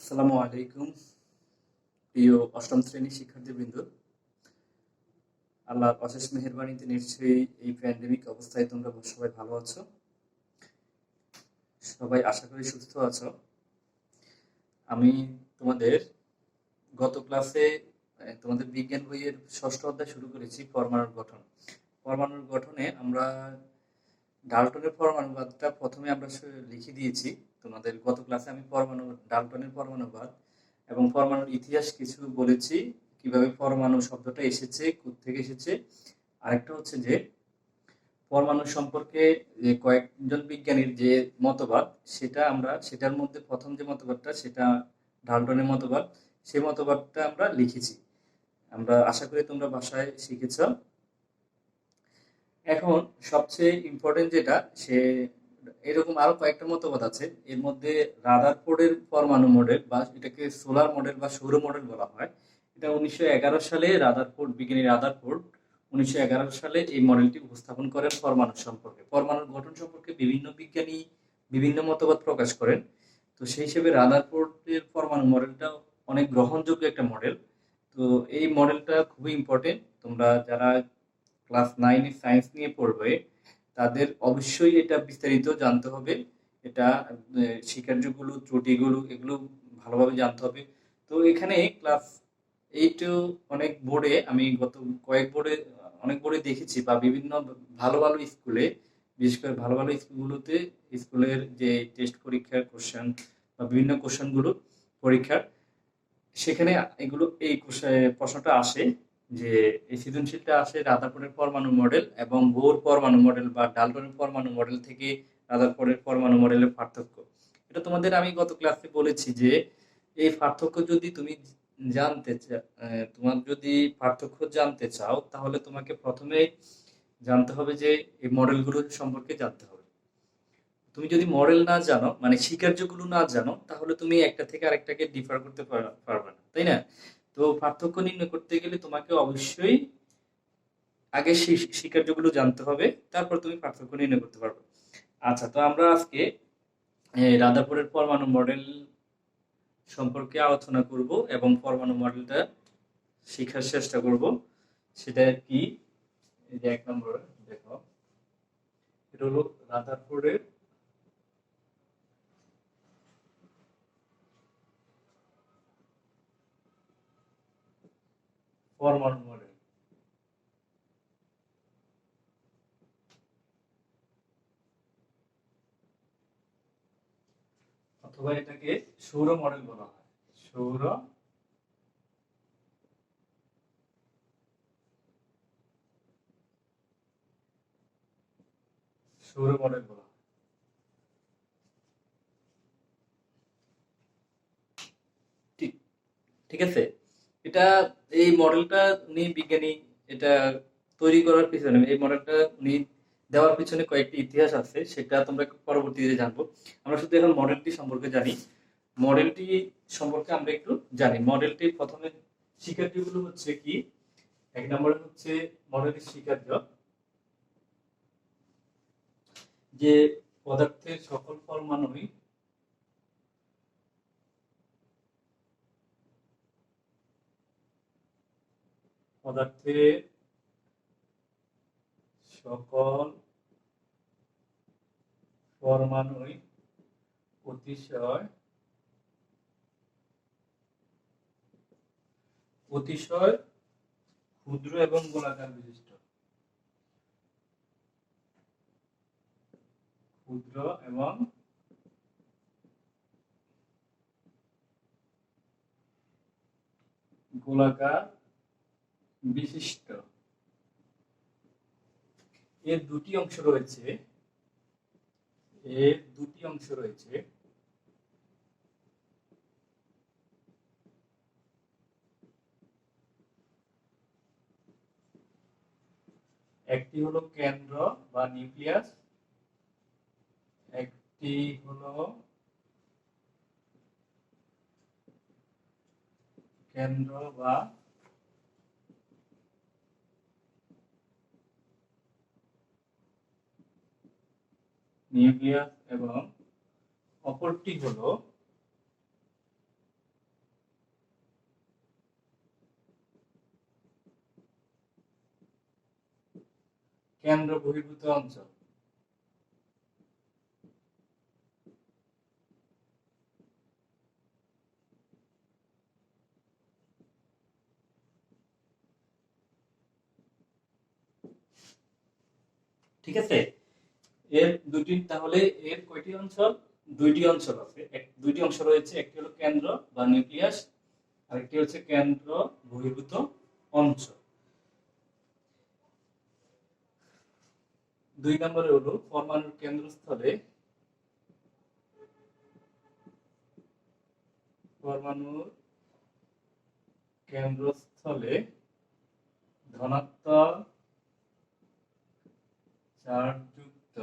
আসসালামু আলাইকুম প্রিয় অষ্টম শ্রেণীর শিক্ষার্থীবৃন্দ। আল্লাহর অশেষ মেহেরবানিতে নিশ্চয়ই এই প্যান্ডেমিক অবস্থায় তোমরা সবাই ভালো আছো, সবাই আশা করি সুস্থ আছো। আমি তোমাদের গত ক্লাসে তোমাদের বিজ্ঞান বইয়ের ষষ্ঠ অধ্যায় শুরু করেছি পরমাণুর গঠন। পরমাণুর গঠনে আমরা ডাল্টনের পরমাণুবাদটা প্রথমে আমরা লিখে দিয়েছি। তোমাদের গত ক্লাসে আমি ডাল্টনের পরমাণুবাদ এবং পরমাণুর ইতিহাস কিছু বলেছি, কিভাবে পরমাণু শব্দটা এসেছে, কোত্থেকে এসেছে। আরেকটা হচ্ছে যে পরমাণু সম্পর্কে যে কয়েকজন বিজ্ঞানীর যে মতবাদ, সেটার মধ্যে প্রথম যে মতবাদটা সেটা ডাল্টনের মতবাদ। সেই মতবাদটা আমরা লিখেছি। আমরা আশা করি তোমরা বাসায় শিখেছ। এখন সবচেয়ে ইম্পর্টেন্ট যেটা, এরকম আরো কয়েকটা মতবাদ আছে। এর মধ্যে রাদারফোর্ডের পরমাণু মডেল, বা এটাকে সোলার মডেল বা সৌর মডেল বলা হয়। এটা 1911 সালে বিজ্ঞানী রাদারফোর্ড 1911 সালে এই মডেলটি উপস্থাপন করেন পরমাণু সম্পর্কে। পরমাণুর গঠন সম্পর্কে বিভিন্ন বিজ্ঞানী বিভিন্ন মতবাদ প্রকাশ করেন। তো সেই হিসেবে রাদারফোর্ডের পরমাণু মডেলটা অনেক গ্রহণযোগ্য একটা মডেল। তো এই মডেলটা খুবই ইম্পর্টেন্ট। তোমরা যারা ক্লাস 9 সায়েন্স নিয়ে পড়বে তাদের অবশ্যই এটা বিস্তারিত জানতে হবে। এটা স্বীকার্যগুলো, ত্রুটিগুলো, এগুলো ভালোভাবে জানতে হবে। তো এখানে ক্লাস 8 অনেক বোর্ডে, আমি গত অনেক বোর্ডে দেখেছি, বা বিভিন্ন ভালো ভালো স্কুলে, বিশেষ করে ভালো ভালো স্কুলগুলোতে স্কুলের যে টেস্ট পরীক্ষার কোশ্চেন বা বিভিন্ন কোশ্চেনগুলো পরীক্ষার, সেখানে এই প্রশ্নটা আসে যে এই সৃজনশীলটা আসে রাদারফোর্ডের পরমাণু মডেল এবং বোর পরমাণু মডেল বা ডাল্টনের পরমাণু মডেল থেকে রাদারফোর্ডের পরমাণু মডেলের পার্থক্য। এটা তোমাদের আমি গত ক্লাসে বলেছি যে এই পার্থক্য যদি তুমি তোমার যদি পার্থক্য জানতে চাও, তাহলে তোমাকে প্রথমে জানতে হবে যে এই মডেলগুলো সম্পর্কে জানতে হবে। তুমি যদি মডেল না জানো, মানে স্বীকার্যগুলো না জানো, তাহলে তুমি একটা থেকে আরেকটাকে ডিফার করতে পারবে না, তাই না? তো পার্থক্য নির্ণয় করতে গেলে তোমাকে অবশ্যই আগে স্বীকার্যগুলো জানতে হবে, তারপর তুমি পার্থক্য নির্ণয় করতে পারবে। আচ্ছা, তো আমরা আজকে রাদারফোর্ডের পরমাণু মডেল সম্পর্কে আলোচনা করব এবং পরমাণু মডেলটা শেখার চেষ্টা করব। সেটা কি, এই যে 1 নম্বর দেখো, এটা হলো রাদারফোর্ডের পরমাণু মডেল। অথবা এটাকে সৌর মডেল বলা হয়। সৌর সৌর মডেল বলা হয়। ঠিক ঠিক আছে। এটা এই মডেলটা উনি বিজ্ঞানী এটা তৈরি করার পিছনে, এই মডেলটা উনি দেওয়ার পিছনে কয়েকটি ইতিহাস আছে, সেটা তোমরা পরবর্তীতে জানবো। আমরা শুধু এখন মডেলটি সম্পর্কে জানি। মডেলটি সম্পর্কে আমরা একটু জানি। মডেলটি প্রথমে স্বীকার্যগুলো হচ্ছে কি, 1 নম্বরে হচ্ছে মডেলের স্বীকার্য যে পদার্থের সকল পরমাণুই পদার্থের সকল পরমাণুই অতিশয় অতিশয় ক্ষুদ্র এবং গোলাকার বিশিষ্ট। ক্ষুদ্র এবং গোলাকার বিশিষ্ট। এর দুটি অংশ রয়েছে। একটি হলো কেন্দ্র বা নিউক্লিয়াস, একটি হলো কেন্দ্র বা নিউক্লিয়াস এবং অপরটি হলো কেন্দ্র বহির্ভূত অঞ্চল। ঠিক আছে, এর দুটি, তাহলে এর কয়টি অঞ্চল? দুইটি অঞ্চল আছে, দুইটি অংশ রয়েছে, একটি হলো কেন্দ্র বা নিউক্লিয়াস, আরেকটি হচ্ছে কেন্দ্র বহির্ভূত অঞ্চল। 2 নম্বরে হলো পরমাণুর কেন্দ্রস্থলে ধনাত্মক চার্জযুক্ত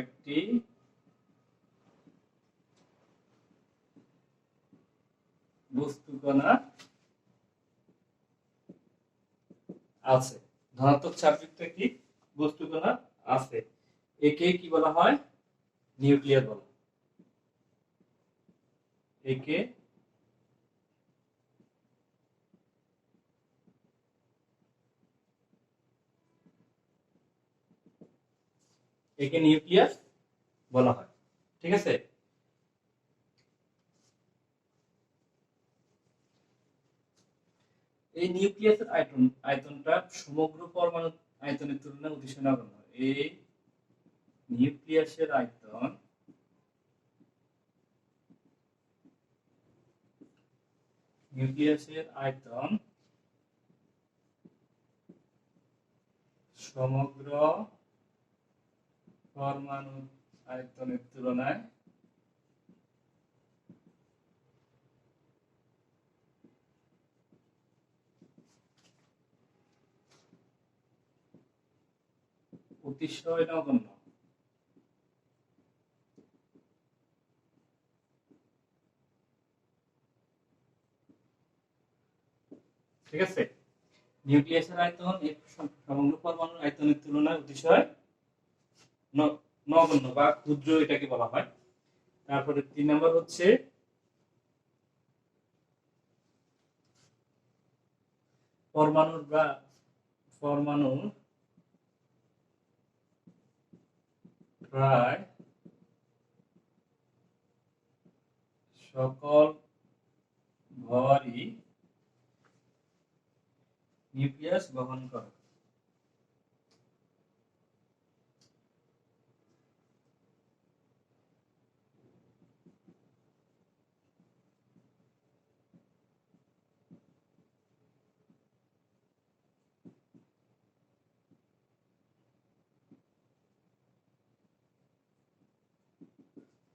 একটি বস্তুকণা আছে। ধনাত্মক চার্জযুক্ত একটি বস্তুকণা আছে, একে কি বলা হয়? নিউক্লিয়াস বলা হয়। একে নিউক্লিয়াস বলা হয়। ঠিক আছে, এই নিউক্লিয়াসের আয়তনটা সমগ্র পরমাণু আয়তনের তুলনায় অতিশয় নগণ্য। এই নিউক্লিয়াসের আয়তন সমগ্র পরমাণু আয়তনের তুলনায় অতিশয় নগণ্য। ঠিক আছে, নিউক্লিয়াসের আয়তন সমগ্র পরমাণুর আয়তনের তুলনায় অতিশয় নগণ্য বা ক্ষুদ্র, এটাকে বলা হয়। তারপরে 3 নম্বর হচ্ছে পরমাণুর প্রায় সকল ভরই নিউক্লিয়াস বহন করে।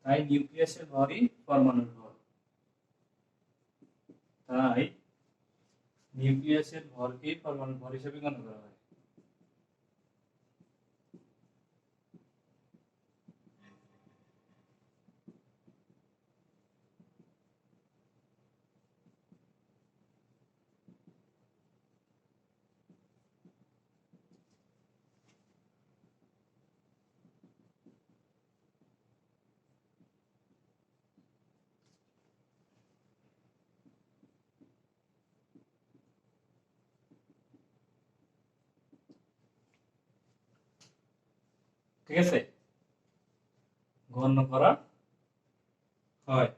তাই নিউক্লিয়াসের ভরই পরমাণুর ভর। তাই নিউক্লিয়াসের ভরকে পরমাণুর ভর হিসেবে গণ্য করা হয়। ঠিক আছে, গণ্য করা হয়।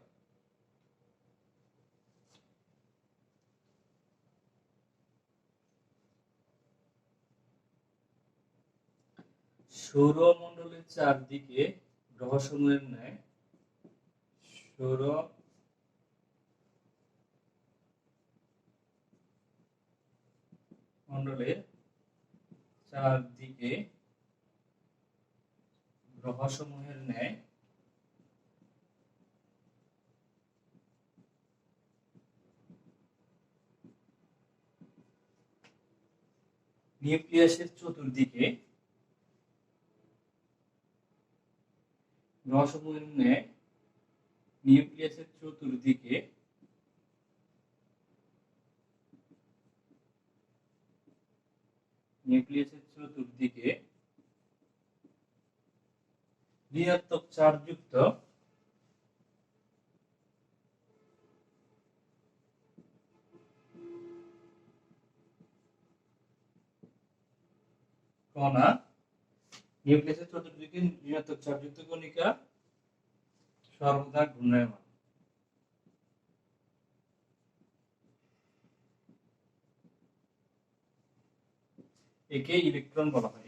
সৌরমণ্ডলের চারদিকে গ্রহসমূহের ন্যায় সৌরমণ্ডলের চারদিকে গ্রহসমূহের ন্যায় নিউক্লিয়াসের চতুর্দিকে গ্রহসমূহের ন্যায় নিউক্লিয়াসের চতুর্দিকে ঋণাত্মক চার্জযুক্ত কণা নিউক্লিয়াসের চতুর্দিকে ঋণাত্মক চার্জযুক্ত কণিকা সর্বদা ঘূর্ণায়মান। একে ইলেকট্রন বলা হয়।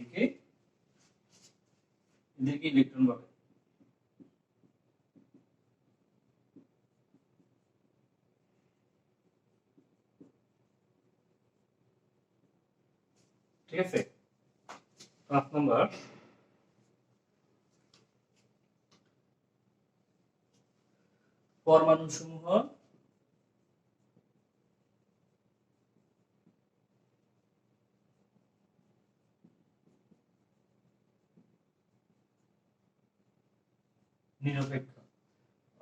এদেরকে ইলেকট্রন বলে। ঠিক আছে। 5 নম্বর, পরমাণু সমূহ নিরপেক্ষ,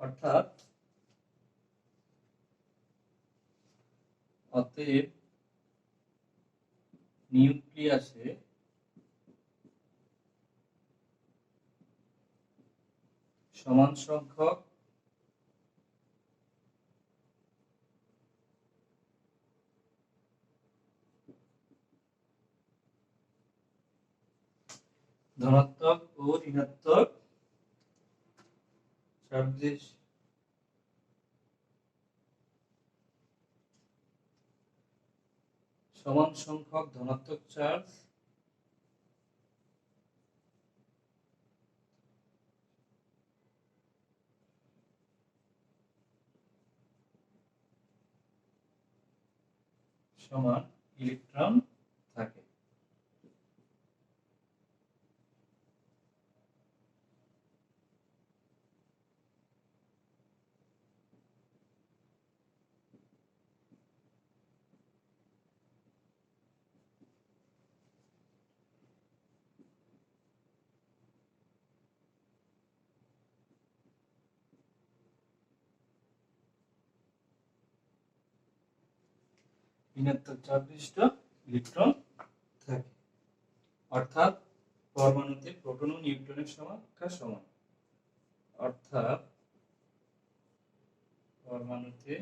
অর্থাৎ অতএব নিউক্লিয়াসে সমান সংখ্যক ধনাত্মক ও ঋণাত্মক চার্জ সমান সংখ্যক ধনাত্মক চার্জ সমান ইলেকট্রন থাকে। ঋণাত্মক চার্জ বিশিষ্ট ইলেকট্রন থাকে, অর্থাৎ পরমাণুতে প্রোটন ও নিউট্রনের সংখ্যা সমান। অর্থাৎ পরমাণুতে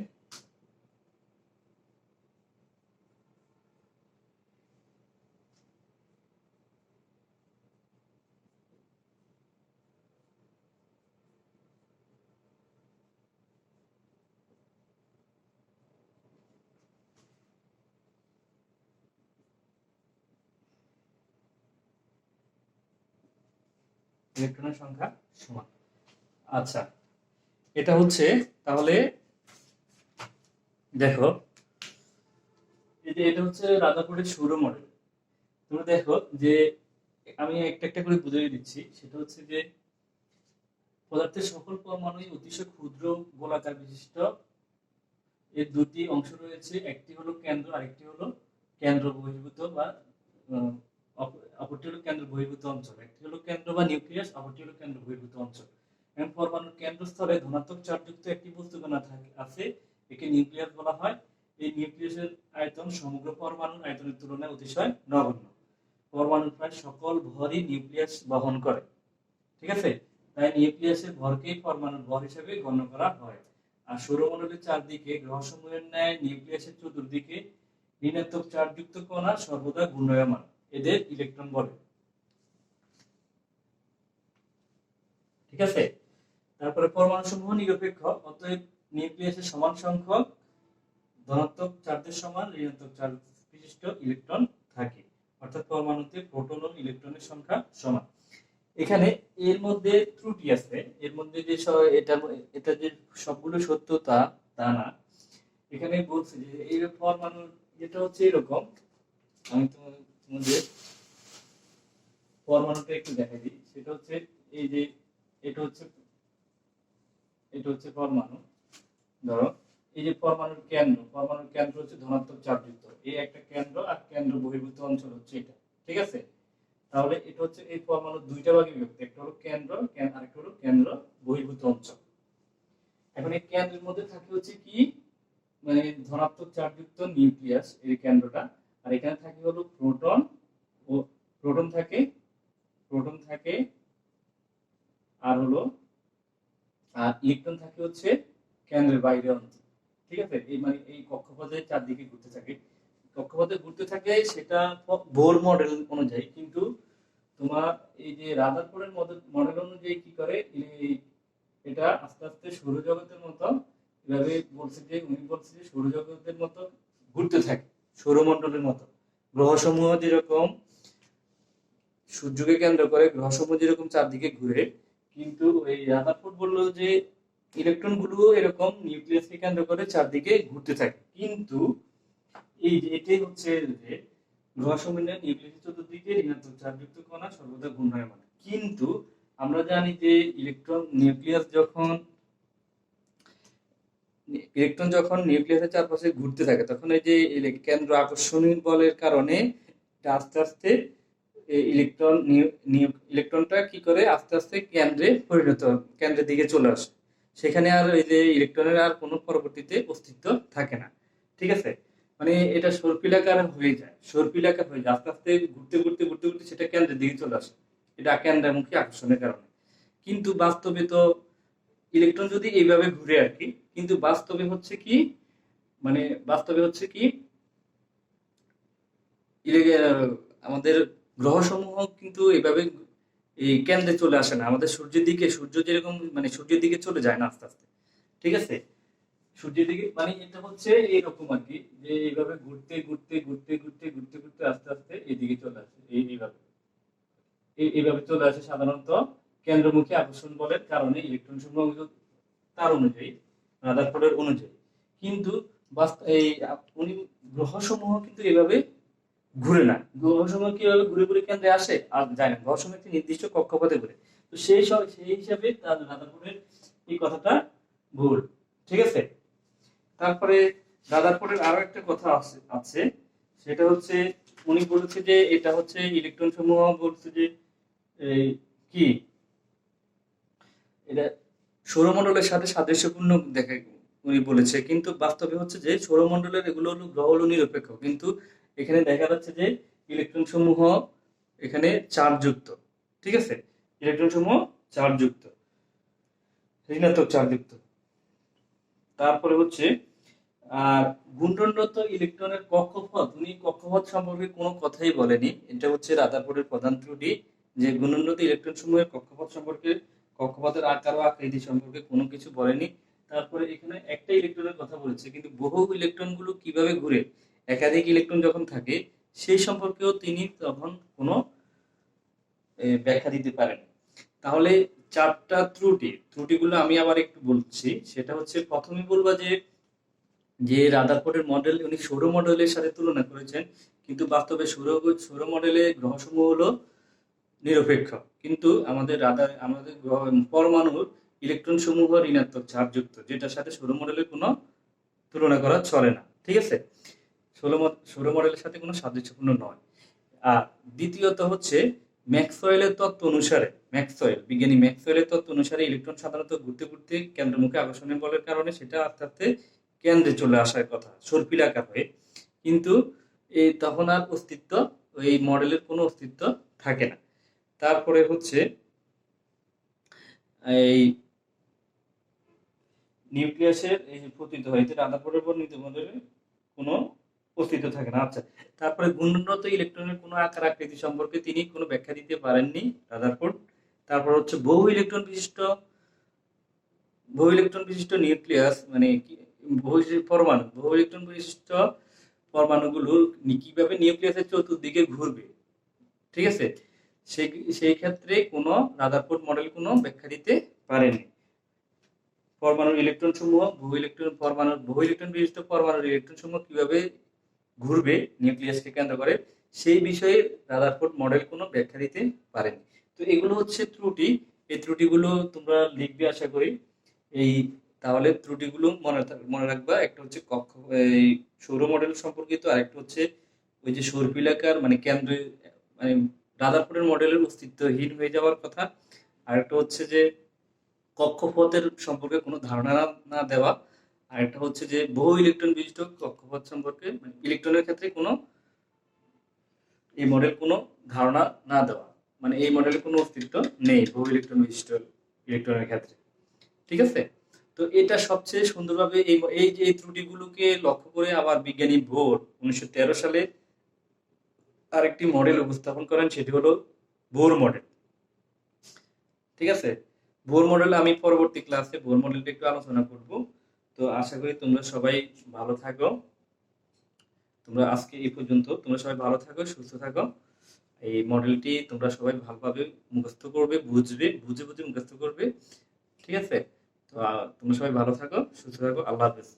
ইলেকট্রনের সংখ্যা সমান। আচ্ছা, এটা হচ্ছে তাহলে দেখো, এটা হচ্ছে রাদারফোর্ডের সৌর মডেল। তুমি দেখো যে আমি একটা একটা করে বুঝিয়ে দিচ্ছি। সেটা হচ্ছে যে পদার্থের সকল পরমাণুই অতিশয় ক্ষুদ্র গোলাকার বিশিষ্ট। এর দুটি অংশ রয়েছে, একটি হলো কেন্দ্র, আরেকটি হলো কেন্দ্র বহির্ভূত বা অপরটি হলো কেন্দ্র বহির্ভূত অঞ্চল। একটি হলো কেন্দ্র বা নিউক্লিয়াস, অপরটি হলো কেন্দ্র বহির্ভূত অঞ্চল। এবং পরমাণুর কেন্দ্রস্থলে ধনাত্মক চার্জযুক্ত একটি বস্তুকণা আছে, একে নিউক্লিয়াস বলা হয়। এই নিউক্লিয়াসের আয়তন সমগ্র পরমাণুর আয়তনের তুলনায় অতিশয় নগণ্য। পরমাণুর প্রায় সকল ভরই নিউক্লিয়াস বহন করে। ঠিক আছে, তাই নিউক্লিয়াসের ভরকেই পরমাণুর ভর হিসেবে গণ্য করা হয়। আর সৌরমণ্ডলের চারদিকে গ্রহসমূহের ন্যায় নিউক্লিয়াসের চতুর্দিকে ঋণাত্মক চার্জযুক্ত কণা সর্বদা ঘূর্ণায়মান। এদের ইলেকট্রন বলে। ঠিক আছে, তারপরে পরমাণু সমূহ নিরপেক্ষ, অতএব নিউক্লিয়াসে সমান সংখ্যক ধনাত্মক চার্জের সমান ঋণাত্মক চার্জ বিশিষ্ট ইলেকট্রন থাকে, অর্থাৎ পরমাণুতে প্রোটন ও ইলেকট্রনের সংখ্যা সমান। এখানে এর মধ্যে ত্রুটি আছে, এর মধ্যে যে এটা যে সবগুলো সত্য তা না। এখানে বলছে যে এই পরমাণু যেটা হচ্ছে এরকম, আমি তোমাদের পরমাণুটা একটু দেখাই দিই। সেটা হচ্ছে এই যে এটা হচ্ছে পরমাণু। ধরো এই যে পরমাণুর কেন্দ্র হচ্ছে ধনাত্মক চার্জযুক্ত, এই একটা কেন্দ্র, আর কেন্দ্র বহির্ভূত অঞ্চল হচ্ছে এটা। ঠিক আছে, তাহলে এটা হচ্ছে এই পরমাণু দুইটা ভাগে বিভক্ত, একটা হলো কেন্দ্র আর একটা হলো কেন্দ্র বহির্ভূত অঞ্চল। এখন এই কেন্দ্রের মধ্যে থাকে হচ্ছে কি, মানে ধনাত্মক চার্জযুক্ত নিউক্লিয়াস, এই কেন্দ্রটা। আর এখানে থাকে হলো প্রোটন ও প্রোটন থাকে আর হলো আর ইলেকট্রন থাকে হচ্ছে কেন্দ্রের বাইরে অঞ্চল। ঠিক আছে, এই মানে এই কক্ষপথের চারদিকে ঘুরতে থাকে। কক্ষপথে ঘুরতে থাকে সেটা বোর মডেল অনুযায়ী, কিন্তু তোমার এই যে রাদারফোর্ডের মডেল অনুযায়ী কি করে, এটা আস্তে আস্তে সৌরজগতের মতো, এভাবে উনি বলছে যে সৌরজগতের মতো ঘুরতে থাকে, সৌরমণ্ডলের মতো। গ্রহসমূহ যেরকম সূর্যকে কেন্দ্র করে গ্রহসমূহ যেরকম চারদিকে ঘুরে, কিন্তু এই রাদারফোর্ড বললো যে ইলেকট্রন গুলো এরকম নিউক্লিয়াসকে কেন্দ্র করে চারদিকে ঘুরতে থাকে। কিন্তু এই যে এটাই হচ্ছে যে গ্রহসমূহের নিউক্লিয়াসের চতুর্দিকে ঋণাত্মক চার্জযুক্ত কণা সর্বদা ঘূর্ণায়মান। কিন্তু আমরা জানি যে ইলেকট্রন যখন নিউক্লিয়াসের চারপাশে ঘুরতে থাকে, তখন এই যে কেন্দ্র আকর্ষণীয় বলের কারণে আস্তে আস্তে ইলেকট্রনটা কি করে আস্তে আস্তে কেন্দ্রের দিকে চলে আসে। সেখানে আর এই যে ইলেকট্রনের আর কোনো পরবর্তীতে অস্তিত্ব থাকে না। ঠিক আছে, মানে এটা সর্পিলাকার হয়ে যায়, আস্তে আস্তে ঘুরতে ঘুরতে ঘুরতে ঘুরতে সেটা কেন্দ্রের দিকে চলে আসে, এটা কেন্দ্রমুখী আকর্ষণের কারণে। কিন্তু বাস্তবে তো ইলেকট্রন যদি এইভাবে ঘুরে আর কি, কিন্তু বাস্তবে হচ্ছে কি আমাদের গ্রহসমূহ কিন্তু এইভাবে এই কেন্দ্রে চলে আসে না, আমাদের সূর্য যেরকম সূর্যের দিকে চলে যায় না আস্তে আস্তে। ঠিক আছে, সূর্যের দিকে এটা হচ্ছে এইরকম আর কি, যে এইভাবে ঘুরতে ঘুরতে ঘুরতে ঘুরতে ঘুরতে ঘুরতে আস্তে আস্তে এইদিকে চলে আসে, এইভাবে চলে আসে সাধারণত কেন্দ্রমুখী আকর্ষণ বলের কারণে ইলেকট্রন সমূহ তার অনুযায়ী, রাদারফোর্ডের অনুযায়ী। কিন্তু উনি গ্রহসমূহ কিন্তু এভাবে ঘুরে না, গ্রহসমূহ কিভাবে ঘুরে ঘুরে কেন্দ্রে আসে আর যায় না, গ্রহসমূহ একটি নির্দিষ্ট কক্ষপথে ঘুরে। তো সেই হিসাবে তার রাদারফোর্ডের এই কথাটা ভুল। ঠিক আছে, তারপরে রাদারফোর্ডের আরো একটা কথা আছে, সেটা হচ্ছে উনি বলেছে যে এটা হচ্ছে ইলেকট্রন সমূহ বলছে যে এই কি এটা সৌরমণ্ডলের সাথে সাদৃশ্যপূর্ণ দেখে উনি বলেছে, কিন্তু বাস্তবে হচ্ছে যে সৌরমণ্ডলের এগুলো হলো গ্রহ হলো নিরপেক্ষ, কিন্তু এখানে দেখা যাচ্ছে যে ইলেকট্রন সমূহ এখানে চার্জযুক্ত। ঠিক আছে, ইলেকট্রন সমূহ চার্জযুক্ত, ঋণাত্মক চার্জযুক্ত। তারপরে হচ্ছে আর গুণনরত ইলেকট্রনের কক্ষপথ, উনি কক্ষপথ সম্পর্কে কোনো কথাই বলেনি। এটা হচ্ছে রাদারফোর্ডের প্রধান ত্রুটি, যে গুণনরত ইলেকট্রন সমূহের কক্ষপথ সম্পর্কে, কক্ষপথের আকার ও আকৃতি সম্পর্কে কোনো কিছু বলেনি। তারপরে এখানে একটা ইলেকট্রনের কথা বলেছে, কিন্তু বহু ইলেকট্রন গুলো কিভাবে ঘুরে, একাধিক ইলেকট্রন যখন থাকে সেই সম্পর্কেও তিনি তখন কোনো ব্যাখ্যা দিতে পারেন। তাহলে চারটা ত্রুটিগুলো আমি আবার একটু বলছি। সেটা হচ্ছে প্রথমে বলবা যে রাদারফোর্ডের মডেল উনি সৌর মডেলের সাথে তুলনা করেছেন, কিন্তু বাস্তবে সৌর মডেলে গ্রহসমূহ হলো নিরপেক্ষ, কিন্তু আমাদের পরমাণুর ইলেকট্রন সমূহ ঋণাত্মক চার্জযুক্ত, যেটার সাথে সৌর মডেলের কোনো তুলনা করা চলে না। ঠিক আছে, সৌর মডেলের সাথে কোনো সাদৃশ্যপূর্ণ নয়। আর দ্বিতীয়ত হচ্ছে বিজ্ঞানী ম্যাক্সওয়েলের তত্ত্ব অনুসারে ইলেকট্রন সাধারণত ঘুরতে ঘুরতে কেন্দ্রমুখী আকর্ষণের বলের কারণে সেটা আস্তে আস্তে কেন্দ্রে চলে আসার কথা সর্পিলাকার হয়ে, কিন্তু এই তখন আর এই মডেলের কোনো অস্তিত্ব থাকে না। তারপরে হচ্ছে এই নিউক্লিয়াসের এই যে পতিত হয়, রাদারফোর্ডের পর মডেলের কোনো অস্তিত্ব থাকে না। আচ্ছা, তারপরে গুণনরত ইলেকট্রনের কোনো আকার আকৃতি সম্পর্কে তিনি কোনো ব্যাখ্যা দিতে পারেননি রাদারফোর্ড। তারপর হচ্ছে বহু ইলেকট্রন বিশিষ্ট নিউক্লিয়াস বহু ইলেকট্রন বিশিষ্ট পরমাণুগুলো কিভাবে নিউক্লিয়াসের চতুর্দিকে ঘুরবে। ঠিক আছে, সেই ক্ষেত্রে কোনো রাদারফোর্ড মডেল কোনো ব্যাখ্যা দিতে পারেনি। পরমাণুর ইলেকট্রন সমূহ বহু ইলেকট্রন বিশিষ্ট পরমাণুর ইলেকট্রন সমূহ কিভাবে ঘুরবে নিউক্লিয়াসকে কেন্দ্র করে, সেই বিষয়ে রাদারফোর্ড মডেল কোনো ব্যাখ্যা দিতে পারেনি। তো এগুলো হচ্ছে ত্রুটি, এই ত্রুটিগুলো তোমরা লিখবে আশা করি। তাহলে ত্রুটিগুলো মনে রাখবা, একটা হচ্ছে এই সৌর মডেল সম্পর্কিত, আর একটা হচ্ছে ওই যে সর্পিলাকার কেন্দ্রে রাদারফোর্ডের মডেলের অস্তিত্বহীন হয়ে যাওয়ার কথা, আর একটা হচ্ছে যে কক্ষপথের সম্পর্কে কোনো ধারণা না দেওয়া, আর একটা হচ্ছে যে বহু ইলেকট্রন বিশিষ্ট কক্ষপথ সম্পর্কে ইলেকট্রনের ক্ষেত্রে কোনো এই মডেল কোনো ধারণা না দেওয়া, এই মডেলের কোনো অস্তিত্ব নেই বহু ইলেকট্রন বিশিষ্ট ইলেকট্রনের ক্ষেত্রে। ঠিক আছে, তো এটা সবচেয়ে সুন্দরভাবে এই এই যে এই ত্রুটিগুলোকে লক্ষ্য করে আবার বিজ্ঞানী ভোর 1913 সালে আরেকটি মডেল উপস্থাপন করেন, সেটি হলো বোর মডেল। ঠিক আছে, বোর মডেল আমি পরবর্তী ক্লাসে বোর মডেলটা একটু আলোচনা করব। তো আশা করি তোমরা সবাই ভালো থাকো। তোমরা আজকে এই পর্যন্ত, তোমরা সবাই ভালো থাকো, সুস্থ থাকো। এই মডেলটি তোমরা সবাই ভালোভাবে মুখস্থ করবে, বুঝবে, বুঝে বুঝে মুখস্থ করবে। ঠিক আছে, তো তোমরা সবাই ভালো থাকো, সুস্থ থাকো। আল্লাহ হাফেজ।